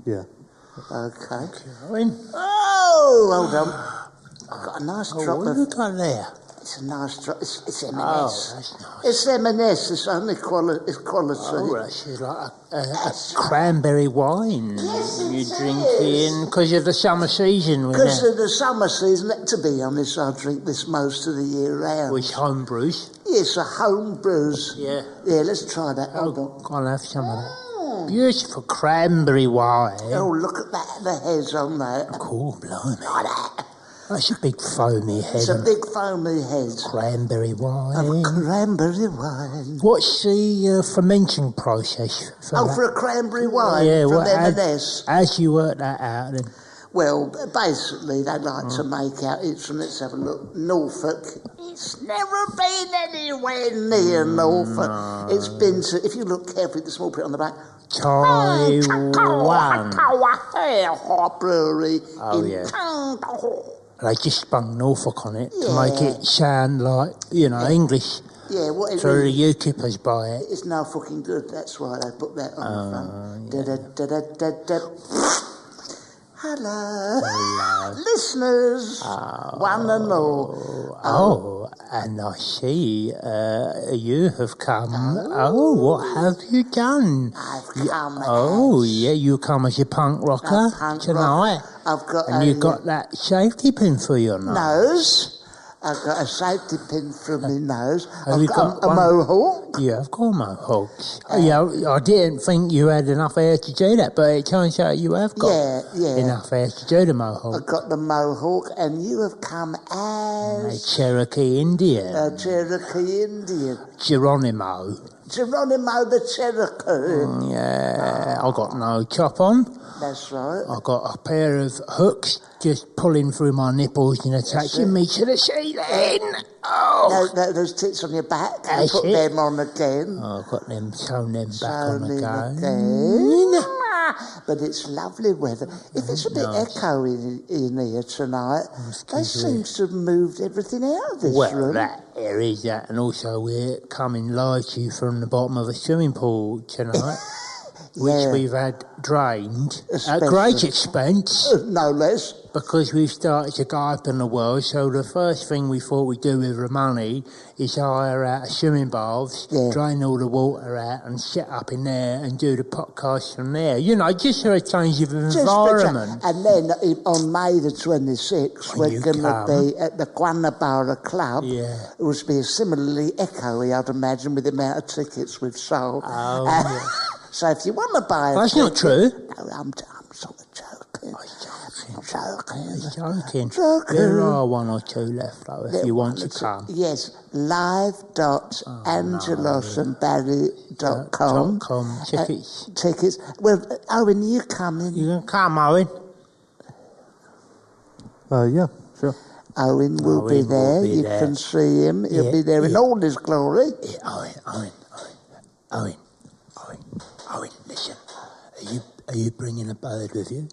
Yeah. Okay. Owen? Oh, hold on. I've got a nice drop What of... have you got there? It's a nice drop. It's M&S. Oh, that's nice. It's M&S. It's only quality. Oh, that's like a cranberry wine. Yes, it You're is. drinking because of the summer season. Because of the summer season, to be honest, I drink this most of the year round. Which home brews. Yes, a home brews. Yeah. Yeah, let's try that. Hold on. Go and have some of that. Beautiful cranberry wine. Oh, look at that, the heads on that. Cool, blimey. Like that. That's a big foamy head. It's a big foamy head. Cranberry wine. Of cranberry wine. What's the fermenting process for that? For a cranberry wine from M&S. As you work that out then? Well, basically, they like to make out, let's have a look, Norfolk. It's never been anywhere near Norfolk. No. It's been to, if you look carefully at the small print on the back, Taiwan. Brewery Oh, They just sprung Norfolk on it to make it sound like, English. Yeah, what it So is. the UKippers buy it. It's no fucking good, that's why they put that on the front. Hello. Listeners, one and all. And I see you have come. Oh, what have you done? I've come you come as a punk rocker tonight. I've got and you got that safety pin for your nose. I've got a safety pin for my nose. Have I've got a mohawk. Yeah, I've got a mohawk. I didn't think you had enough hair to do that, but it turns out you have got enough hair to do the mohawk. I've got the mohawk, and you have come as... A Cherokee Indian. A Cherokee Indian. Geronimo the Cherokee. I got no top on. That's right. I got a pair of hooks just pulling through my nipples and attaching me to the ceiling. Oh, those tits on your back. That's put it. them on again. I've got them sewn back on again. But it's lovely weather. If it's a bit echoey in here tonight, they seem to have moved everything out of this room. Well, that there is that, and also we're coming live to you from the bottom of a swimming pool tonight. Which we've had drained at great expense. No less. Because we've started to go up in the world, so the first thing we thought we'd do with the money is hire out a swimming baths, drain all the water out and sit up in there and do the podcast from there. Just for a change of environment. And then on May the 26th, we're going to be at the Guanabara Club. Yeah. It will be similarly echoey, I'd imagine, with the amount of tickets we've sold. So if you want to buy That's not true. No, I'm sort of joking. I'm joking. There are one or two left, though, if you want to come. Yes, live.angelosandbarry.com. Tickets. Tickets. Well, Owen, you coming? You can come, Owen. Yeah, sure. Owen will be there. You can see him. He'll be there in all his glory. Owen, listen. Are you bringing a bird with you?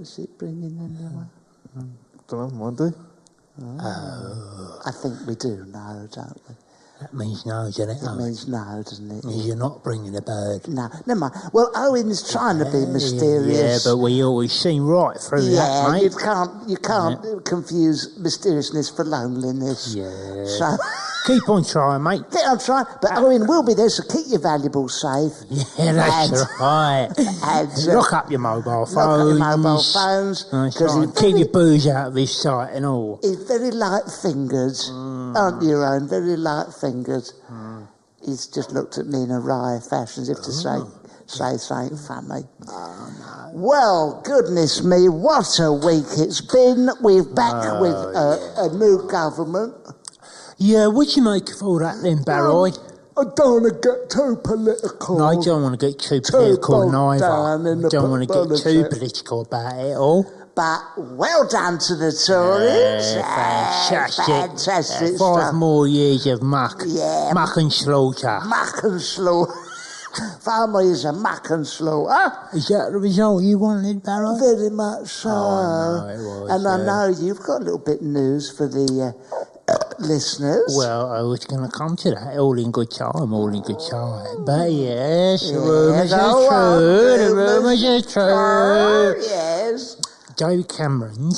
Is it bringing anyone? Don't know, might do. I think we do know, don't we? That means no, doesn't it? It means no, doesn't it? You're not bringing a bird. No, never mind. Well, Owen's trying to be mysterious. Yeah, but we always seem right through that, mate. You can't confuse mysteriousness for loneliness. Yeah. So keep on trying, mate. Keep on trying. But Owen will be there, so keep your valuables safe. Yeah, that's right. And, lock up your mobile phones. Lock up your mobile phones. That's right. Keep your booze out of this site and all. He's very light fingered, aren't you, Owen? Very light fingered. He's just looked at me in a wry fashion as if to say something funny. Oh, no. Well, goodness me, what a week it's been. We're back with a new government. Yeah, what you make of all that then, Barry? I don't want to get too political. No, I don't want to get too political neither. I don't want to get too political about it all. But well done to the Tories. Fantastic. 5 more years of muck. Yeah. Muck and slaughter. Muck and slaughter. 5 more years of muck and slaughter. Is that the result you wanted, Barry? Very much so. Oh, no, it was. And I know you've got a little bit of news for the listeners? Well, I was going to come to that. All in good time. But yes, the rumours are true. The rumours are true. Yes. David Cameron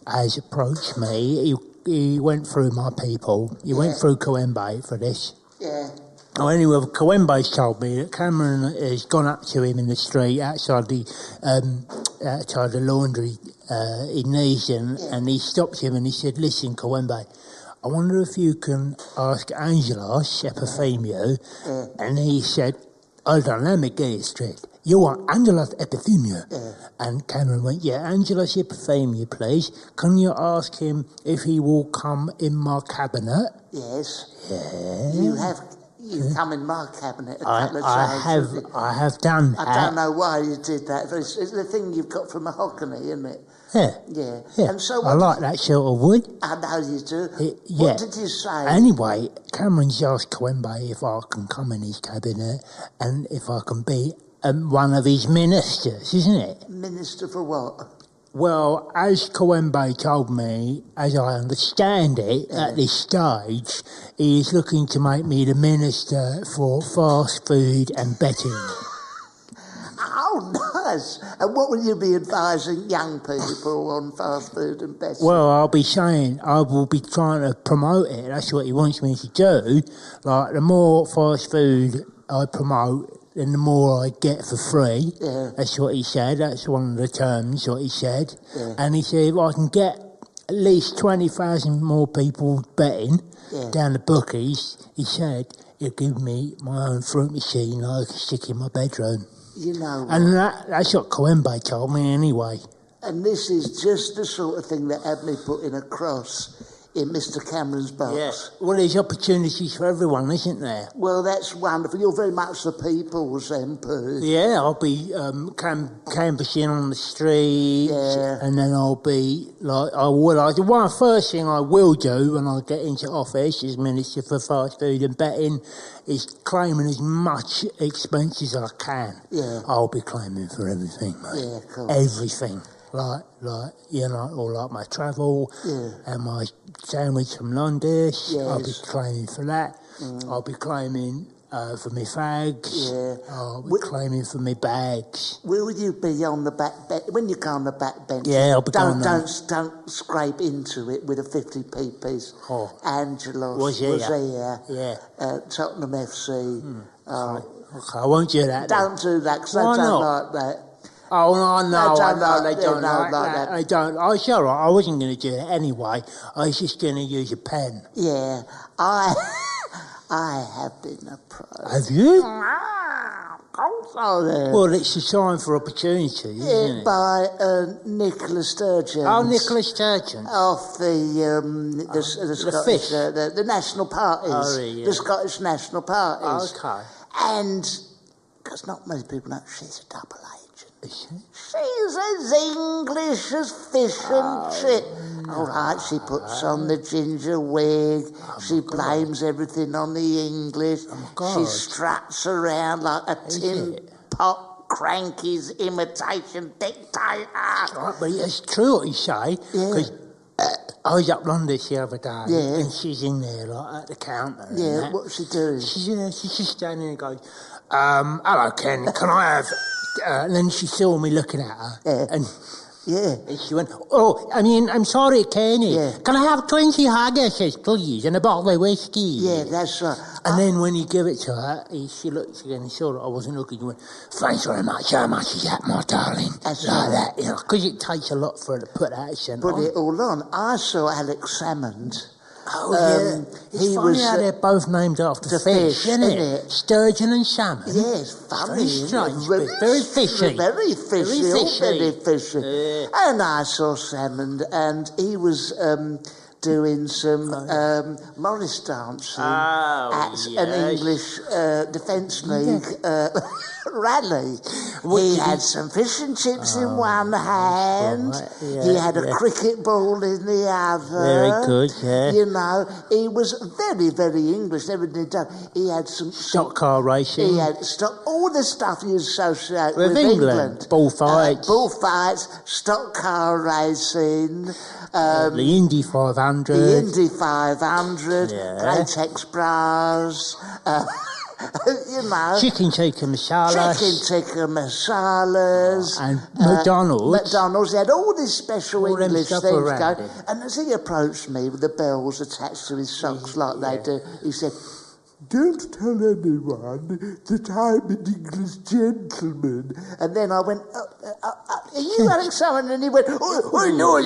has approached me. He went through my people. He went through Coembe for this. Yeah. Oh, anyway, Coembe's told me that Cameron has gone up to him in the street outside the laundry in Neasden, and he stopped him and he said, "Listen, Coembe, I wonder if you can ask Angelos Epithemio." And he said, "Hold on, let me get it straight. You want Angelos Epithemio?" And Cameron went, "Yeah, Angelos Epithemio, please. Can you ask him if he will come in my cabinet?" Yes. Yeah. You come in my cabinet a couple of I have done that. I don't know why you did that. It's the thing you've got from mahogany, isn't it? Yeah. And so I like that sort of wood. I know you do. Yeah. What did you say? Anyway, Cameron's asked Coembe if I can come in his cabinet and if I can be one of his ministers, isn't it? Minister for what? Well, as Coembe told me, as I understand it, at this stage, he is looking to make me the Minister for Fast Food and Betting. Oh, nice. And what will you be advising young people on fast food and betting? Well, I'll be saying I will be trying to promote it. That's what he wants me to do. Like, the more fast food I promote, then the more I get for free. Yeah. That's what he said. That's one of the terms, what he said. Yeah. And he said if I can get at least 20,000 more people betting down the bookies, he said he'll give me my own fruit machine I can stick in my bedroom. You know what? And that's what Coembe told me anyway. And this is just the sort of thing that had me putting across in Mr. Cameron's box. Yes. Well, there's opportunities for everyone, isn't there? Well, that's wonderful. You're very much the people's MP. Yeah, I'll be canvassing on the streets, and then I'll be the first thing I will do when I get into office as Minister for Fast Food and Betting is claiming as much expense as I can. Yeah. I'll be claiming for everything, mate. Yeah, cool. Everything. Like my travel and my sandwich from London. Yes. I'll be claiming for that. I'll be claiming for my fags. Yeah. I'll be claiming for my bags. Will you be on the back bench? When you go on the back bench, Yeah, I'll be going on. Don't scrape into it with a 50p piece. Oh. Angelos Was here. Yeah. Tottenham FC. Okay, I won't do that. Don't do that, because I don't like that. Oh, no, They don't like like that. They don't. Oh, it's all right. I wasn't going to do it anyway. I was just going to use a pen. Yeah, I have been approached. Have you? Also, Well, it's a sign for opportunity, isn't it? By Nicola Sturgeon. Oh, Nicola Sturgeon. Of the Scottish, fish. the national parties. Oh, yeah. The Scottish national parties. Okay. And, because not many people know, she's a double agent. Is she? She's as English as fish and chips. All right, she puts on the ginger wig. She blames everything on the English. She struts around like a tin pot cranky's imitation dictator. Right, but it's true what you say. Because I was up London the other day, and she's in there like at the counter. Yeah, what's she doing? She's just standing there and goes, "Hello, Ken. Can I have?" And then she saw me looking at her, and she went, "Oh, I'm sorry, Kenny. Can I have 20 haggis, please, and a bottle of whiskey?" Yeah, that's right. And then when you give it to her, she looked again and saw that I wasn't looking. She went, "Thanks very much. How much is that, my darling?" That's like right. that, because it takes a lot for her to put that accent on. Put it all on. I saw Alex Salmond. Oh, yeah. It's funny how they're both named after fish, isn't it? Sturgeon and salmon. Yes, funny. Very strange, but very fishy. Very fishy. Very fishy. Yeah. And I saw Salmond, and he was doing some Morris dancing at an English Defence League rally. He had some fish and chips in one hand. He had a cricket ball in the other. Very good, yeah. You know, he was very, very English. Everything he'd done. He had some stock car racing. He had all the stuff you associate with England. Bullfights. Bullfights, stock car racing. The Indy 500. The Indy 500, Yeah. latex bras, you know. Chicken tikka masala. Chicken tikka masalas. And McDonald's. McDonald's, he had all these special All them English stuff things around going. it. And as he approached me with the bells attached to his socks like they do, he said, "Don't tell anyone that I'm an English gentleman." And then I went, "Are you having someone?" And he went, "Oh, no,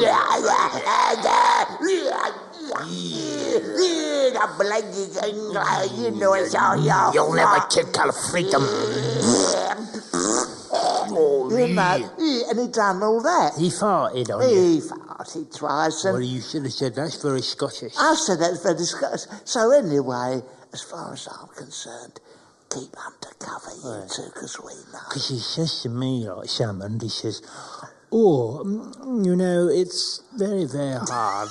you know it's all your You'll never take our freedom. You know, and he done all that. He farted on you. He farted twice. And Well, you should have said that's very Scottish. I said that's very disgusting. So anyway, as far as I'm concerned, keep undercover, you two, because we know. Because he says to me, like Salmon, he says, "Oh, you know, it's very, very hard."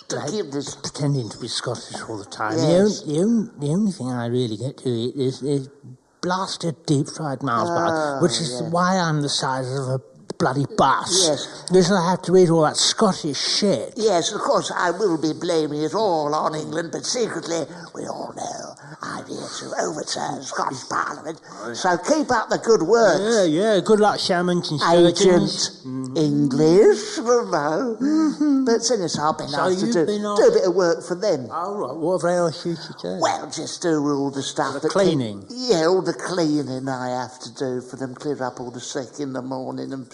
To like, keep this. pretending to be Scottish all the time. Yes. The only thing I really get to eat is blasted deep-fried Mars bars, which is why I'm the size of a bloody bus. Yes. Because I have to eat all that Scottish shit. Yes, of course, I will be blaming it all on England, but secretly, we all know I'm here to overturn Scottish Parliament. So keep up the good work. Yeah, good luck, shamans and Agent surgeons. English, you know. But since I've been asked to you've do been a bit of work for them. All right, what have they asked you to do? Well, just do all the stuff. The that cleaning? All the cleaning I have to do for them, clear up all the sick in the morning and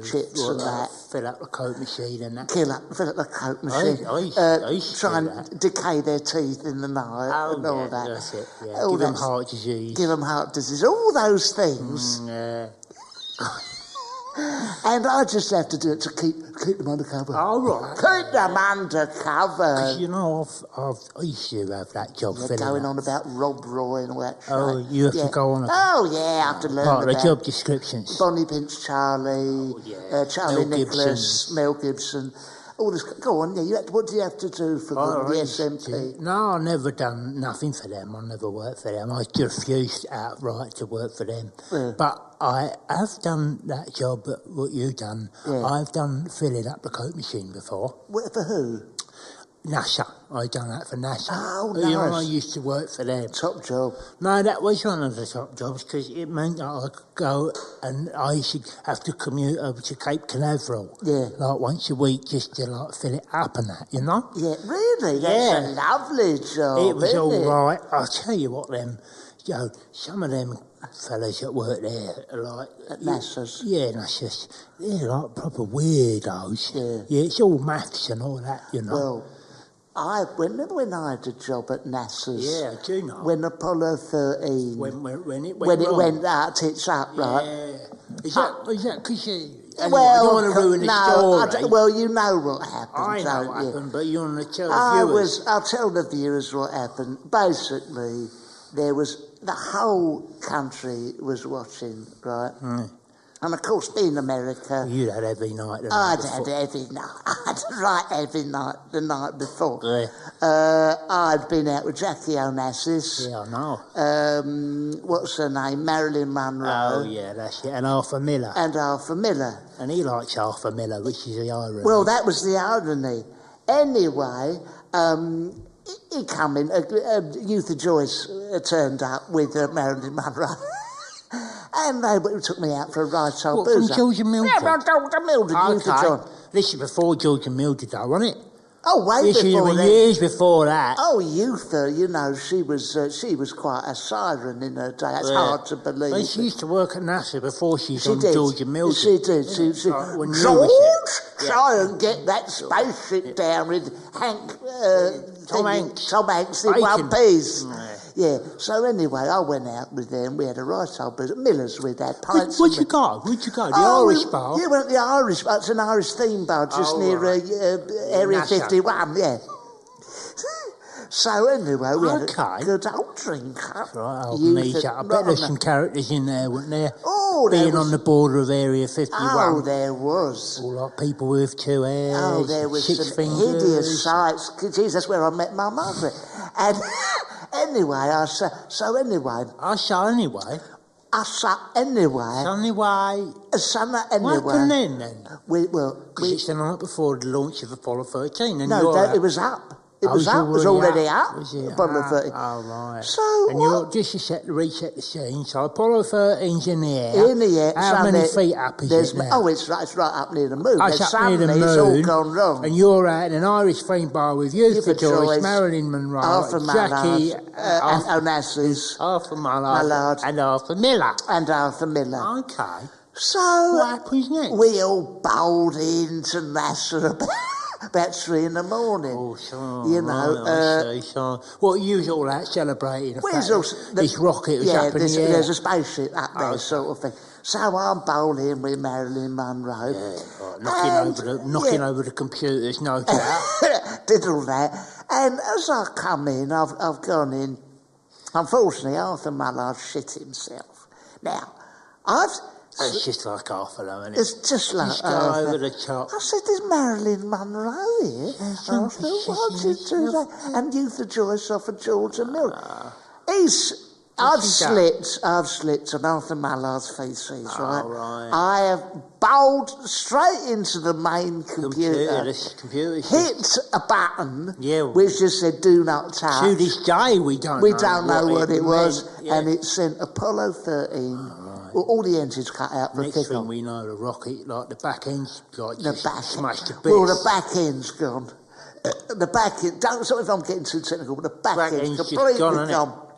chips and that. Fill up the coat machine and that. Fill up the coat machine. I used to try do and that. decay their teeth in the night and all that. That's it, yeah. All Give them that- heart disease. Give them heart disease. All those things. Yeah. And I just have to do it to keep them undercover. All right. Keep them undercover. You know, I used to have that job You're filling going up. on about Rob Roy and all that shit. Oh, you have to go on about Oh, yeah, I have to learn part of the about job descriptions. Bonnie Pinch Charlie, Charlie Mel Nicholas, Mel Gibson. All this. Go on, what do you have to do for the SMP? No, I've never done nothing for them. I never worked for them. I just refused outright to work for them. Yeah. But I have done that job, what you've done. Yeah. I've done filling up the coat machine before. For who? NASA. I done that for NASA. Oh, You know, I nice. used to work for them. Top job. No, that was one of the top jobs because it meant that I could go and I used to have to commute over to Cape Canaveral. Yeah. Like once a week just to like fill it up and that, you know? Yeah, really? That's a lovely job. It was isn't all it? right. I'll tell you what, some of them fellas that work there are like... At NASA's. Yeah, NASA's. They're like proper weirdos. Yeah. Yeah, it's all maths and all that, you know? Well, remember when I had a job at NASA's? Yeah, do you know? When Apollo 13... When it went when it wrong. went out, it's up, right? Yeah. Is that because you... Anyway, Well, I don't want to ruin the story. well, you know what happened, I know don't what you? happened, but you want to tell the viewers. I'll tell the viewers what happened. Basically, the whole country was watching, right? And of course, being America, You had every night. I'd had every night. I'd right every night the night before. Yeah. I'd been out with Jackie Onassis. Yeah, I know. What's her name? Marilyn Monroe. Oh, yeah, that's it. And Arthur Miller. And Arthur Miller. And he likes Arthur Miller, which is the irony. Well, that was the irony. Anyway, he come in, Luther Joyce turned up with Marilyn Monroe. And they took me out for a ride to What, from boozer. George and Mildred? Yeah, from George and Mildred, Luther John. This is before George and Mildred, though, wasn't it? Oh, way This before was that. years before that. Oh, Luther, you know, she was quite a siren in her day. It's hard to believe. But she used to work at NASA before she was on did. George and Mildred. She did. She, Like when you George, was there. try and get that spaceship down with Hank. Tom Hanks. Tom Hanks in Bacon. one piece. Yeah. Yeah. So anyway, I went out with them. We had a right old booze at Miller's with that pints. Where'd you go? The Irish bar? Yeah, well, the Irish bar. It's an Irish theme bar just near Area NASA. 51. Yeah. So anyway, we had Okay. a good old drink up. Right, old Youth Misha. I and- bet there's not some on characters in there, weren't there? Oh, there Being was- on the border of Area 51. Oh, there was. All like people with two hairs, Oh, there was 6 some fingers. hideous sights. Jeez, that's where I met my mother. And anyway, I saw anyway. us up anyway. Sunny way. Anyway. What happened then? Because it's the night before the launch of Apollo 13. And it was up. It was already up. Was it? Apollo 13. Oh, right. So and you're just to reset the scene. So Apollo 13's in the air. In the air. How many feet up is it now? Oh, it's right up near the moon. It's up near the moon. It's all gone wrong. And you're at an Irish theme bar with Youth for Joyce, Marilyn Monroe, Arthur Jackie Onassis, Arthur Mallard, and Arthur Miller. Okay. So what happens next? We all bowled into NASA about 3 in the morning. Oh, so you know. I see. So, what you was all out celebrating? This rocket was up in the air. There's a spaceship up there, sort of thing. So I'm bowling with Marilyn Monroe. Knocking over the computers, no doubt. Did all that. And as I come in, I've gone in. Unfortunately, Arthur Mallard shit himself. Now, it's just like Arthur, though, isn't it? It's just like just go over the top. I said, there's Marilyn Monroe here. Arthur, why'd you do that? And Youth of Joyce off of Georgia Mill. I've slipped on Arthur Mallard's feces, right? Right? I have bowled straight into the main computer. Hit a button, which just said "Do not touch." To this day, we don't know what it was, and it sent Apollo 13. Well, all the engines cut out for a kick-off. Next thing we know, the rocket, like the back end's smashed to bits. Well, the back end's gone. The back end. Sorry if I'm getting too technical, but the back end's completely gone.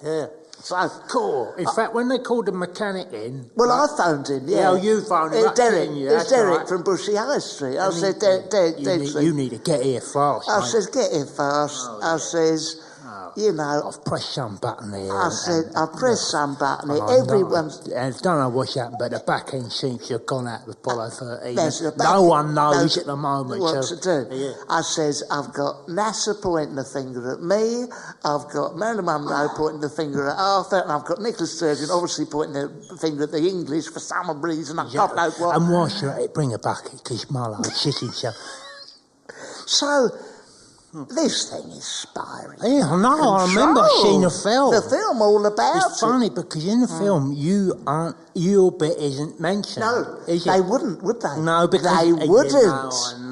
Yeah. So cool. In fact, when they called the mechanic in... Well, I phoned him, yeah. You phoned him. It's Derek from Bushy High Street. I said, Derek, you need to get here fast, I says, get here fast. I says, you know... I've pressed some button here. I said, I've pressed some button here. Everyone's... I don't know what's happened, but the back end seems to have gone out of Apollo 13. No one knows at the moment. What to do. Yeah. I says, I've got NASA pointing the finger at me, I've got Marilyn Monroe pointing the finger at Arthur, and I've got Nicholas Sturgeon obviously pointing the finger at the English for some reason. I don't know what. And why should I bring a bucket? Because Marlowe shit himself. So... This thing is spiraling. Yeah, I know. I remember seeing the film. The film all about it. It's funny because in the film your bit isn't mentioned. No, is they it? wouldn't, would they? No, because they wouldn't.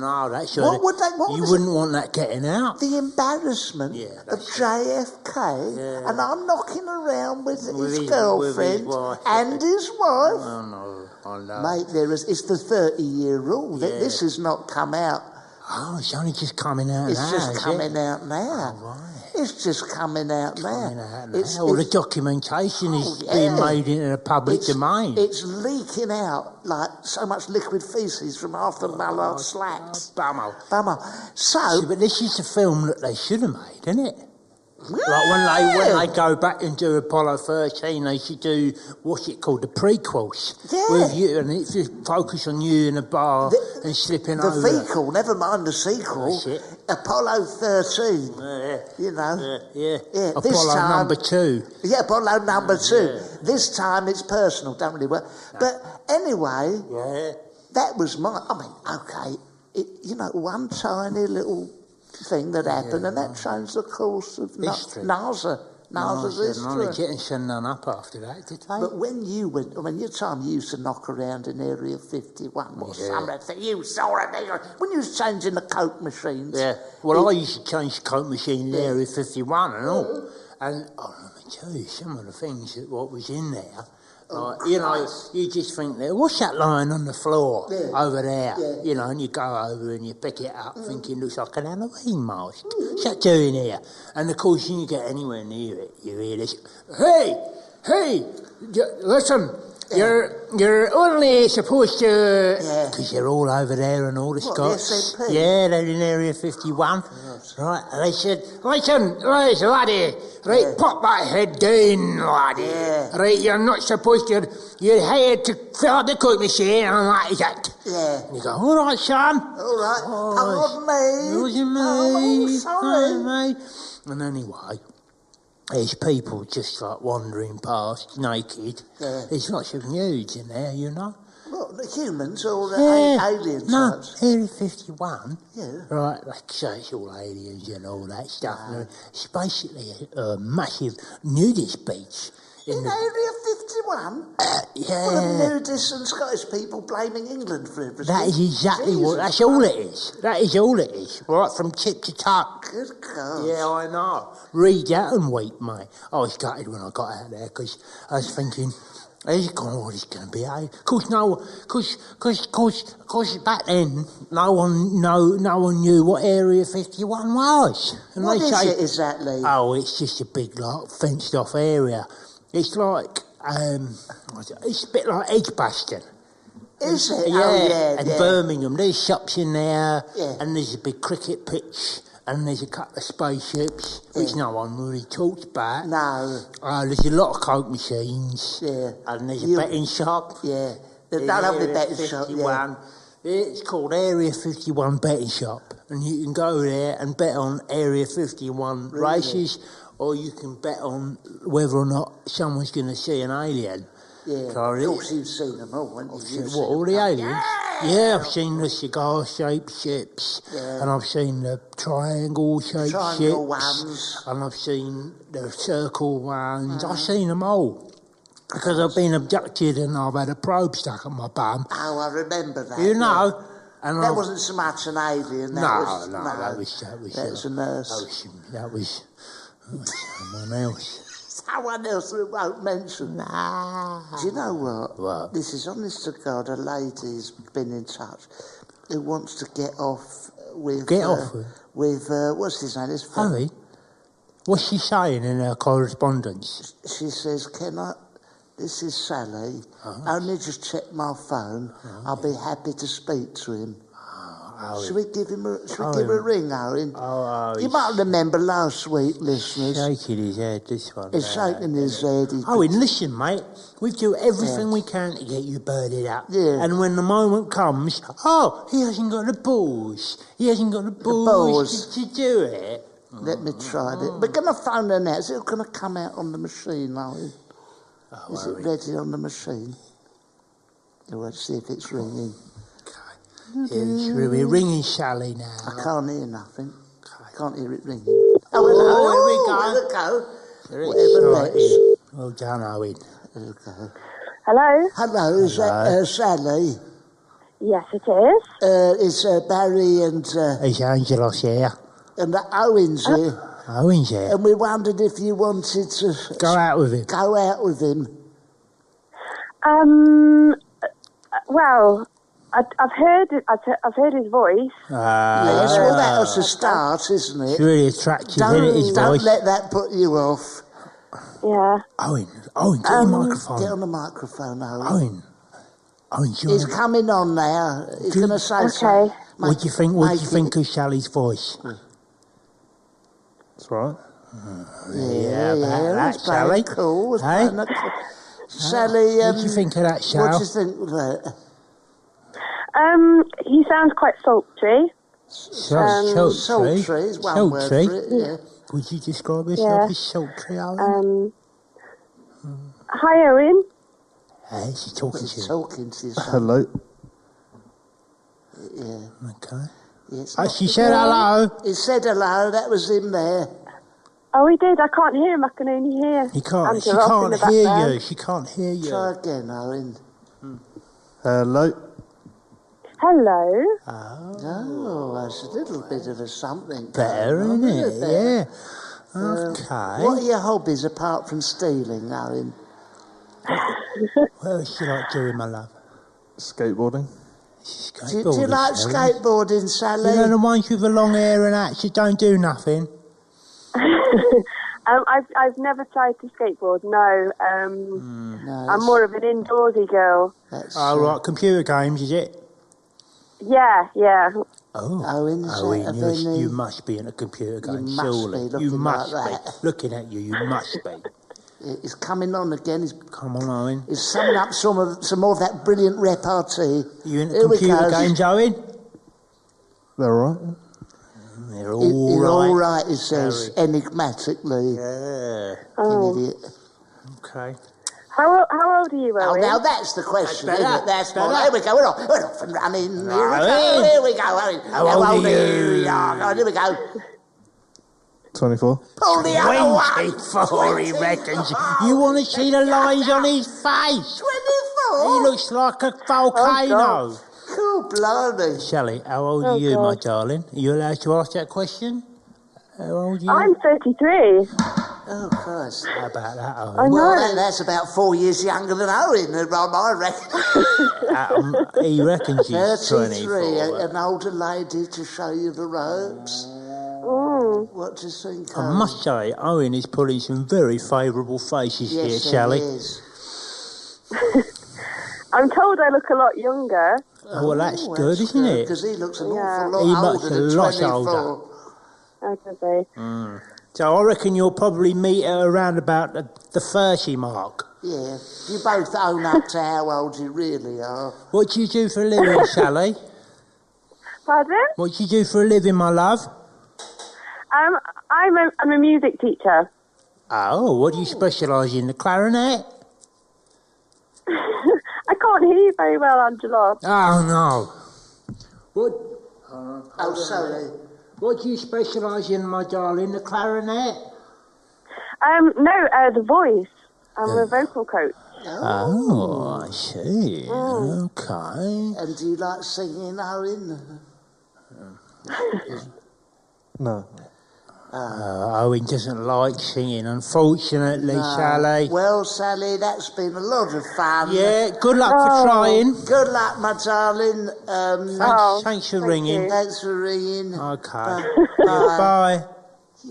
No, that's what would they? You wouldn't want that getting out. The embarrassment of JFK, and I'm knocking around with his girlfriend and his wife. Oh no, I know. Mate, it's the 30-year rule. This has not come out. Oh, it's only just coming out now. It's just coming out now. Oh, right. It's just coming out now. All the documentation is being made into the public domain. It's leaking out like so much liquid feces from Arthur Mallard's slacks. Bummer. So, but this is the film that they should have made, isn't it? Like when they go back and do Apollo 13, they should do what's it called, the prequels. With you, and it's just focus on you in a bar and slipping over. The fecal, never mind the sequel. Apollo 13. You know. Yeah. Apollo number 2. Yeah, Apollo number 2. Yeah. This time it's personal, don't really work. No. But anyway, that was one tiny little thing that happened, and that changed the course of NASA's history. They didn't send none up after that, did they? But when you went, your time you used to knock around in Area 51 or something, you saw it when you was changing the Coke machines. Yeah, well, I used to change the Coke machine in Area 51 and all. And let me tell you, some of the things what was in there, you just think, what's that lying on the floor over there? Yeah. And you go over and you pick it up thinking it looks like an Halloween mask. What's that doing here? And of course, when you get anywhere near it, you hear this, hey, listen, you're only supposed to... Because you're all over there and all the Scots. Yeah, they're in Area 51. Right, and they said, listen, laddie, right, pop that head down, laddie. Yeah. Right, you're not supposed to... You're hired to fill up the Coke machine, and that is it. Yeah. And you go, all right, son. All right, pardon me. It wasn't me. Oh, sorry. Mate. And anyway... There's people just like wandering past, naked. Yeah. There's lots of nudes in there, Well, the humans or aliens? No, Area 51. Yeah. Right, like so it's all aliens and all that stuff. Yeah. It's basically a massive nudist beach. In Area 51? Yeah. What are nudists and Scottish people blaming England for everything? That is exactly what. That's all it is. That is all it is. Right from tip to tuck. Good God. Yeah, I know. Read that and weep, mate. I was gutted when I got out there because I was thinking, "He's gone. What is going to be?" Of course, back then, no one knew what Area 51 was. And What they is say, it exactly? "Oh, it's just a big, fenced off area. It's like, it's a bit like Edgbaston." Is it? Yeah, Oh, yeah, and yeah. Birmingham. There's shops in there, Yeah. and there's a big cricket pitch, and there's a couple of spaceships, which no one really talks about. No. There's a lot of coke machines. Yeah. And there's a betting shop. Yeah. In That lovely Area betting shop, 51. It's called Area 51 Betting Shop, and you can go there and bet on Area 51 races, or you can bet on whether or not someone's going to see an alien. Yeah, So of course you've seen them all, haven't you? What, all the aliens? Yeah, I've seen the cigar-shaped ships, and I've seen the triangle-shaped ships, ones. and I've seen the circle ones. I've seen them all. Because I've been abducted and I've had a probe stuck on my bum. Oh, I remember that. You know? And that wasn't so much an alien. That was a nurse. That was someone else. Someone else we won't mention. Nah. Do you know what? What? This is honest to God. A lady's been in touch who wants to get off with. What's his name? Harry? What's she saying in her correspondence? She says, "Can I? This is Sally. Only just check my phone. I'll be happy to speak to him." Should we give him a ring, Owen? You might remember last week, listeners. Shaking his head, this one. He's shaking his head. Owen, listen, mate. We do everything we can to get you birded up. Yeah. And when the moment comes, he hasn't got the balls. He hasn't got the balls to do it. Let me try it. We're going to phone her now. Is it going to come out on the machine, Owen? Is it ready on the machine? Let's see if it's ringing. We're ringing Sally now. I can't hear nothing. I can't hear it ringing. Oh, hello. Here we go. Whatever next. Well done, Owen. There we go. Hello? Hello, is that Sally? Yes, it is. It's Barry and... It's Angelos here. And Owen's here. Owen's here. And we wondered if you wanted to... Go out with him. Go out with him. Well... I've heard his voice. Yes, well, that was the start, isn't it? It's really attractive, isn't it, his voice? Don't let that put you off. Yeah. Owen, get on the microphone. Get on the microphone, Owen. Owen, he's coming on now. He's going to say something. What do you think of Sally's voice? That's right. Yeah, that's Sally. Cool. Hey? Sally, what do you think of that, Sal? What do you think of that? He sounds quite sultry. Sultry is one word for it, yeah. Would you describe yourself as sultry, Owen? Hi, Owen. Hey, she's talking to you. Talking to you. Hello. Yeah. Okay. She said hello. He said hello. That was him there. Oh, he did. I can't hear him. I can only hear. She can't hear you. She can't hear you. Try again, Owen. Hello. Hello. Oh, that's a little bit of a something. Better, isn't it? Yeah. Okay. What are your hobbies apart from stealing, Owen? What else do you like doing, my love? Skateboarding. Do you like skateboarding, Sally? You know the ones with the long hair and that, you don't do nothing? I've never tried to skateboard, no. I'm more of an indoorsy girl. Right, computer games, is it? Yeah. Owen, you must be in a computer game, surely. You must be. Looking at you must be. He's coming on again. Come on, Owen. He's summing up some more of that brilliant repartee. You in the computer games, Owen? They're all right. They're all right. All right, he says, enigmatically. Yeah. Idiot. Okay. How old are you, Owen? Oh, now that's the question, isn't it? That's fine. Here we go. We're off and running. Here we go. How old are you? Here we go. 24. Pull the other way. 24, he reckons. You want to see the lines on his face? 24? He looks like a volcano. Cool, blimey. Sally, how old are you, my darling? Are you allowed to ask that question? How old are you? I'm 33. Oh, Christ. How about that, Owen? I know. Well, that's about 4 years younger than Owen, I reckon. He reckons he's 33, 24. an older lady to show you the ropes. What do you think, I Owen? must say, Owen is pulling some very favourable faces here, Yes, Sally. he is. I'm told I look a lot younger. Oh, well, that's good, isn't it? Because he looks an Yeah. awful He lot looks older a than lot 24. older. I can say. So I reckon you'll probably meet her around about the 30 mark. Yeah. You both own up to how old you really are. What do you do for a living, Sally? Pardon? What do you do for a living, my love? I'm a music teacher. Oh, what do you specialise in? The clarinet? I can't hear you very well, Angelos. Oh, no. What? Oh, sorry. What do you specialise in, my darling? The clarinet? No, the voice. I'm a vocal coach. Oh, I see. Okay. And do you like singing, Owen? No. Owen doesn't like singing, unfortunately, Sally. Well, Sally, that's been a lot of fun. Yeah, good luck for trying. Good luck, my darling. Thanks for ringing. Thanks for ringing. Okay. Bye. Bye.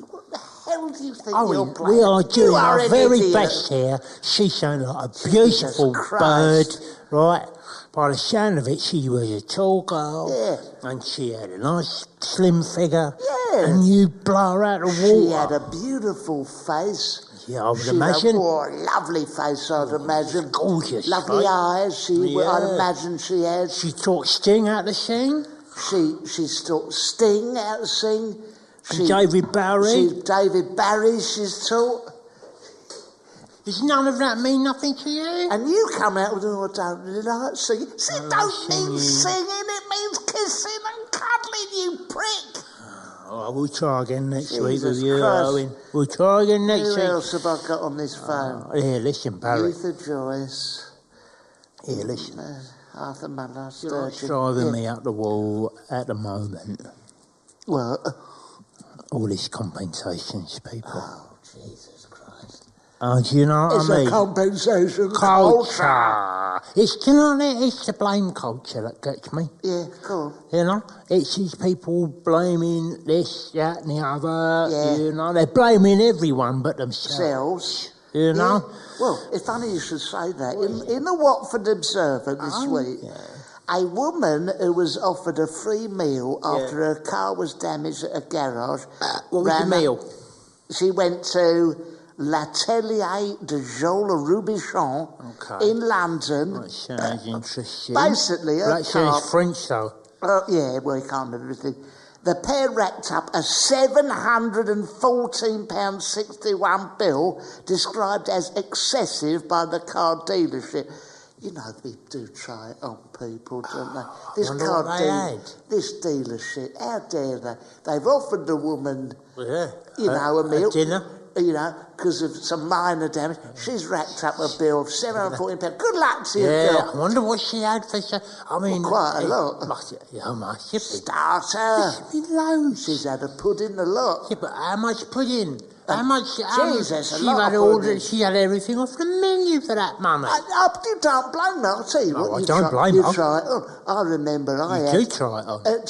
What the hell do you think Owen, you're playing? we are doing You are our an very idiot. best here. She's showing like a beautiful bird, Christ. right? By the sound of it, she was a tall girl. Yeah. And she had a nice slim figure. Yeah. And you blow her out of water. She had a beautiful face. Yeah, I would imagine. A lovely face, I'd imagine. Gorgeous. Lovely right? eyes, Yeah. I'd imagine she had. She taught Sting how to sing. She taught Sting how to sing. And David Bowie. David Barry she's taught. Does none of that mean nothing to you? And you come out with, I don't really like singing. See, it don't mean singing, it means kissing and cuddling, you prick. Oh, we'll try again next week Jesus with you, Christ. Owen. We'll try again next Who week. else have I got on this phone? Here, listen, Barry. Luther Joyce. Here, listen. Arthur Muller, You're Sturgeon. driving me up the wall at the moment. Well, All these compensations, people. oh, Jesus Christ. Oh, do you know what It's I mean? a compensation Culture. It's, do you know what? It's the blame culture that gets me. Yeah, cool. You know? It's these people blaming this, that and the other. Yeah. You know? They're blaming everyone but themselves. Selves. You know? Yeah. Well, it's funny you should say that. In the Watford Observer this week, a woman who was offered a free meal after her car was damaged at a garage. What was the meal? She went to L'Atelier de Joel Rubichon in London. That sounds interesting. Basically, her That car... sounds French, though. yeah, well, you can't remember everything. The pair racked up a £714.61 bill described as excessive by the car dealership. You know, they do try it on people, don't they? This this dealership, how dare they? They've offered the woman, a meal. Dinner. You know, because of some minor damage. She's racked up a bill of £714. Good luck to you, girl. I wonder what she had for... I mean... Quite a lot. Must it be? Starter. Loads. She's had a pudding a lot. Yeah, but how much pudding? How much? Jesus, a lot of pudding. She had everything off the menu for that money. You don't blame her, I'll tell you what. I don't blame her. You try it on. I remember I had... You do try it on. At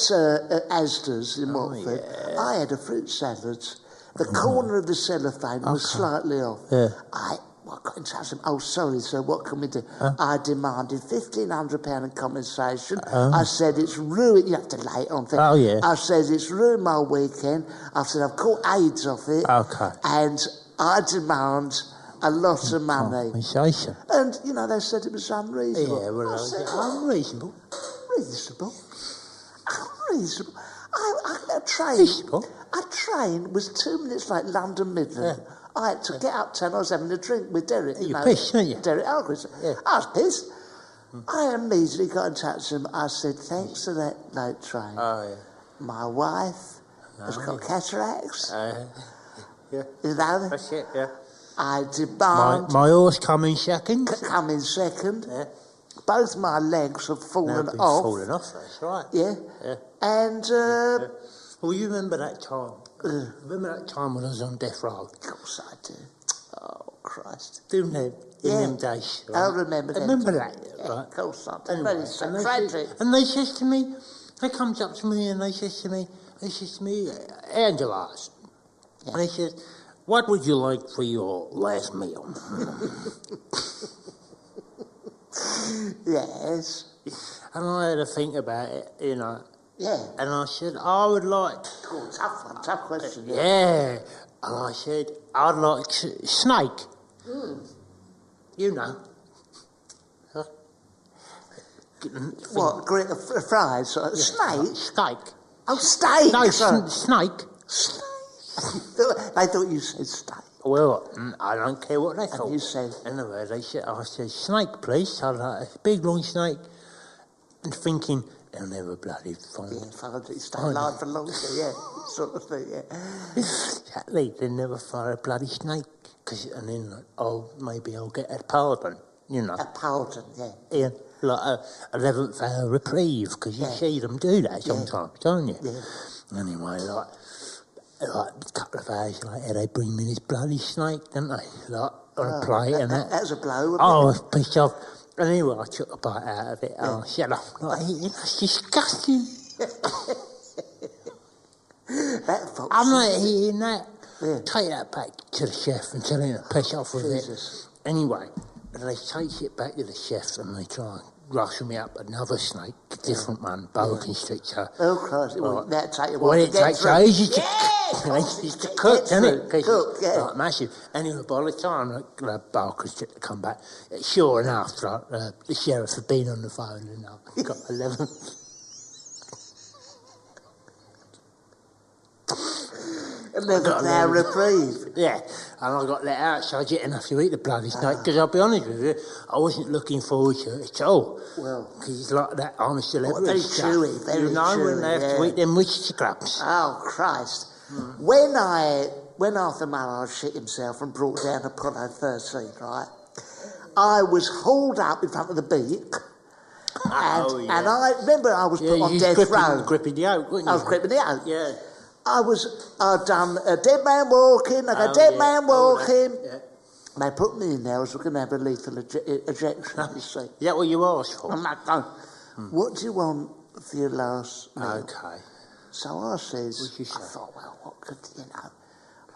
Asda's in Watford, I had a fruit salad. The corner of the cellophane was slightly off. Yeah. I got in touch with him. Oh, sorry, sir, what can we do? I demanded £1,500 in compensation. I said, it's ruined... You have to lay it on. Oh, yeah. I said, it's ruined my weekend. I said, I've caught AIDS off it. Okay. And I demand a lot of money. Compensation. And, you know, they said it was unreasonable. Yeah, well, I said, unreasonable. Reasonable. Unreasonable. A train was 2 minutes late, London Midland. I had to get up 10. I was having a drink with Derek. You pissed, weren't you? Derek Alquist. I was pissed. I immediately got in touch with him. I said, thanks for that late train. Oh, yeah. My wife has got cataracts. Yeah. You know? That's it, yeah. I demand... My horse come in second. Come in second. Yeah. Both my legs have fallen off. Fallen off, that's right. Yeah. Yeah. And... Well, you remember that time? Remember that time when I was on death row? Of course I do. Oh, Christ. Didn't they? In them days. Right? I remember that. Remember that, yeah, right? Of course I do. Anyway, tragic. and they says to me, they comes up to me and they says to me, Angelos. Yeah. And they says, what would you like for your last meal? Yes. And I had to think about it, you know. Yeah. And I said, I would like... Cool, tough question. Yeah. And I said, I'd like snake. You know. Huh? What, fries? Snake? Steak. Oh, steak! No, snake. Snake. I thought you said steak. Well, I don't care what they thought. And you said... Anyway, I said, snake, please. I'd like a big, long snake. And thinking, they'll never bloody find it. Yeah, find it. Stay alive for longer, yeah. Sort of thing, yeah. Exactly. They never find a bloody snake. And then, maybe I'll get a pardon, you know. A pardon, yeah. Yeah, like a 11th hour reprieve, because you see them do that sometimes, don't you? Yeah. Anyway, like a couple of hours later, they bring me this bloody snake, don't they? Like, on a plate and that. That was a blow, wasn't it? I was pissed off. Anyway, I took a bite out of it and I said, I'm not eating, that's disgusting. I'm not eating that. Yeah. Take that back to the chef and tell him to piss off with it. Anyway, they take it back to the chef and they try and rustle me up another snake, different one, boa constrictor. Oh, Christ. That take a while to get through. Well, it takes ages to cook, doesn't it? Cook, yeah. Like massive. Anyway, by the time the boa constrictor come back, sure enough, the sheriff had been on the phone and I got 11. Another hour reprieve. Yeah, and I got let out, so I didn't have to eat the bloody snake, because I'll be honest with you, I wasn't looking forward to it at all. Well, because it's like that, I'm a celebrity. Very chewy, very chewy. You know, when they have to eat them witch scraps. Oh, Christ. When Arthur Mallard shit himself and brought down Apollo 13, right, I was hauled up in front of the beak. And I remember I was put on death row. Gripping the oak, weren't you? I was gripping the oak. Yeah. I'd done a dead man walking, man walking. Yeah. They put me in there, I was going to have a lethal ejection, you see. Is that what you asked for? I'm like, no. What do you want for your last meal? Okay. So I says, What'd you say? I thought, well, what could, I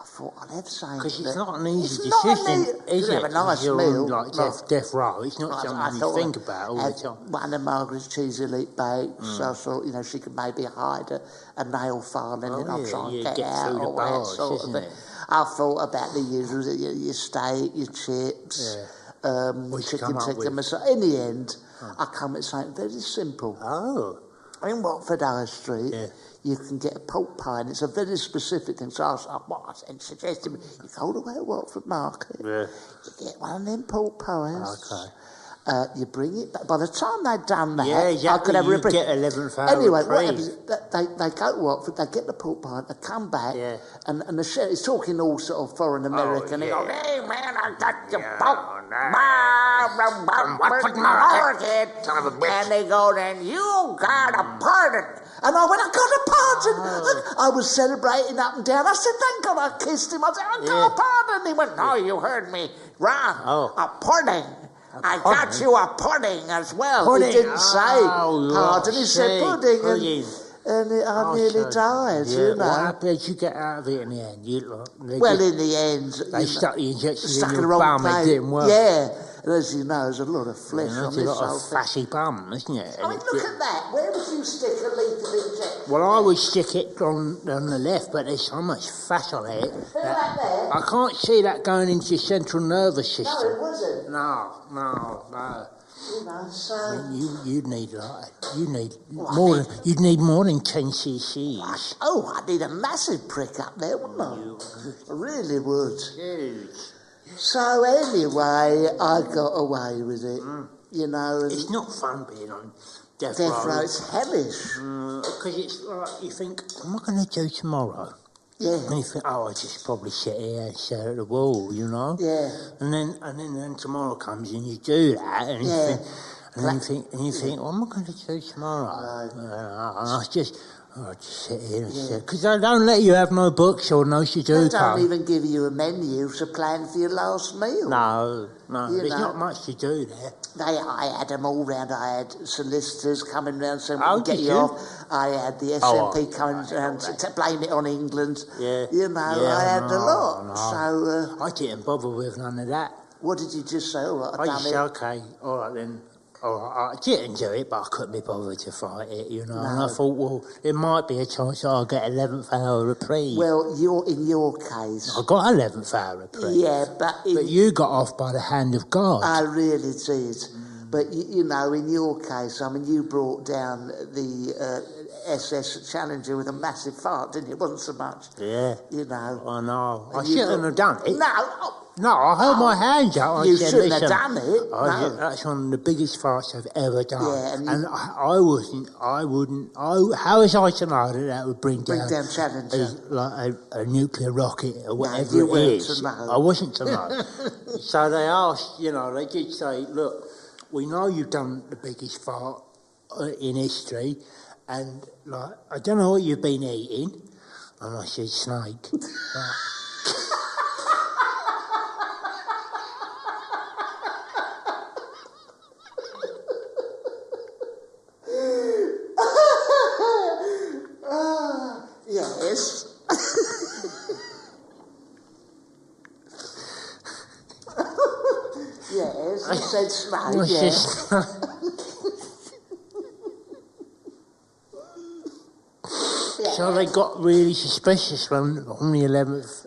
thought I'd have something. Because it's not an easy decision, is it? Have a nice you're meal. On, like death row. It's not something you think about all the time. One of Margaret's cheesy elite bakes. So I thought, she could maybe hide a nail file and then I'll try and get out through the bars, sort of thing. I thought about the usual, your steak, your chips, chicken tikka masala. In the end, I come at something very simple. Oh. In Watford High Street, you can get a pork pie, and it's a very specific thing. So I suggested you go all the way to Watford Market, you get one of them pork pies. Okay. You bring it back. By the time they'd done that, exactly. I could have you get 11th hour Anyway, reprieve. what happens, they go to Watford, they get the pork pie, they come back, and the sheriff is talking all sort of foreign American. He goes, hey, man, I got your pork Watford Market. And they go, then you got a pardon. And I went, I got a pardon. I was celebrating up and down. I said, thank God. I kissed him. I said, I got a pardon. He went, no, you heard me wrong. A pudding. I got you a pudding as well. Pudding. He didn't say pardon. He said pudding. And I nearly died, you know. What happened? Did you get out of it in the end? In the end... They stuck the injection in the your bum, it didn't work. Yeah. And as you know, there's a lot of flesh on this. There's a lot of fatty bum, isn't it? I mean, look at that. Where would you stick a lethal injection? Well, I would stick it on the left, but there's so much fat on it. I can't see that going into your central nervous system. No, it wasn't. No. You know, so... You'd need more than 10 cc's. Oh, I'd need a massive prick up there, wouldn't I? I really would. Huge. So anyway, I got away with it, you know. And it's not fun being on death row. It's hellish. Because it's like, you think, what am I going to do tomorrow? Yeah. And you think, I just probably sit here and stare at the wall, you know? Yeah. And then tomorrow comes and you do that, and you think, what am I going to do tomorrow? And I just sit here and sit. Because they don't let you have no books or no Sudoku. They don't even give you a menu to plan for your last meal. No, there's not much to do there. I had them all round. I had solicitors coming round saying, Did you off. I had the SNP coming round to blame it on England. Yeah. I had a lot. So I didn't bother with none of that. What did you just say? All right, I've done it. Okay, all right then. All right, I didn't do it, but I couldn't be bothered to fight it, you know. No. And I thought, well, it might be a chance that I'll get 11th hour reprieve. Well, in your case, I got 11th hour reprieve. Yeah, but you got off by the hand of God. I really did. But in your case, I mean, you brought down the SS Challenger with a massive fart, didn't you? It wasn't so much. Yeah. I know. I shouldn't have done it. No, I held my hands up. You shouldn't have done it. That's one of the biggest farts I've ever done. Yeah, and I wouldn't. How was I to know that would bring down Challenger, like a nuclear rocket or whatever it is? I wasn't to know. So they asked, they did say, look, we know you've done the biggest fart in history, and I don't know what you've been eating. And I said, snake. Yes. Yes, I said snake, yes. So they got really suspicious on the 11th,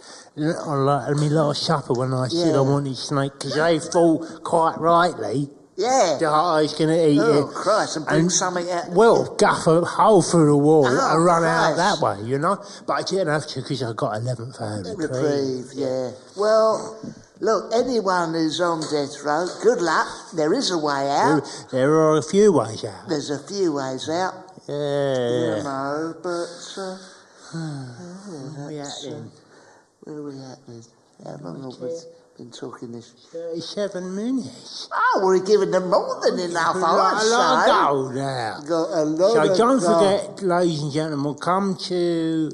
on my last supper when I said I wanted snake, because they thought quite rightly that I was going to eat it. Oh, Christ, and bring something out. Well, guff a hole through the wall and run out that way, But I didn't have to because I got 11th hour reprieve. Yeah. Well, look, anyone who's on death row, good luck. There is a way out. There are a few ways out. There's a few ways out. Yeah. But... where we at then? Where are we at then? How long have we been talking this? 37 minutes. Oh, we're giving them more than enough, I'd say. Got a lot of don't forget, ladies and gentlemen, we'll come to...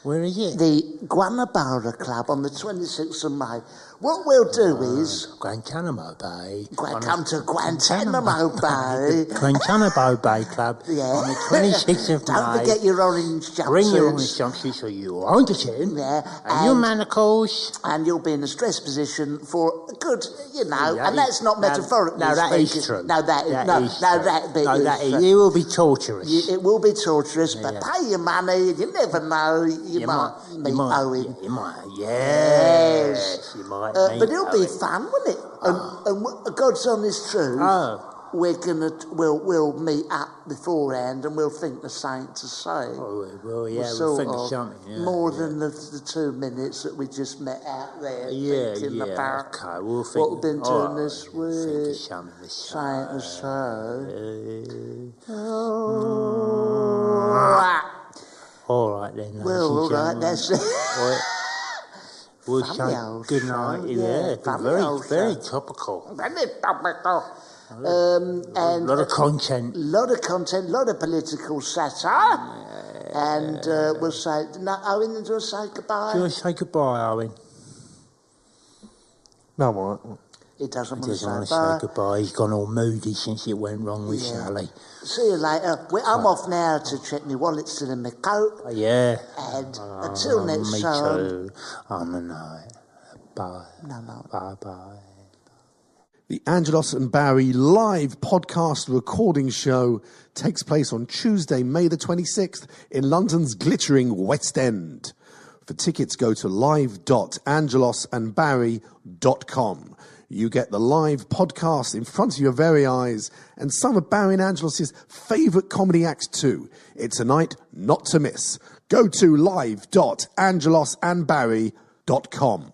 where is it? The Guanabara Club on the 26th of May. What we'll do is... Guantanamo Bay. Come to Guantanamo Bay. Guantanamo Bay Club on the 26th of May. Don't forget your orange jumpsuits. Bring your orange jumpsuits or you won't get in. And your manacles. And you'll be in a stress position for a good, and that's not metaphorically No, that speaking. is true. No, that is true. It will be torturous. It will be torturous, but pay your money. You never know. You might meet Owen. You might, yes. You might. But it'll be fun, won't it? And God's honest truth. We'll meet up beforehand and we'll think the saints are saying. We'll think of something. More than the 2 minutes that we just met out there. In the park. Okay, we'll think. What we've been doing this week. Saint the show. All right then. Well, all right, that's it. We'll say good night. Very topical. Very topical. And a lot of content. A lot of political satire. And we'll say, Owen, do you want to say goodbye? Do you want to say goodbye, Owen? No, I'm all right. He doesn't want to say goodbye. He's gone all moody since it went wrong with Sally. See you later. I'm off now to check my wallet's still in my coat. Yeah. And until next time. Me too. On the night. Bye. No. Bye. The Angelos and Barry live podcast recording show takes place on Tuesday, May the 26th in London's glittering West End. For tickets, go to live.angelosandbarry.com. You get the live podcast in front of your very eyes and some of Barry and Angelos' favourite comedy acts too. It's a night not to miss. Go to live.angelosandbarry.com.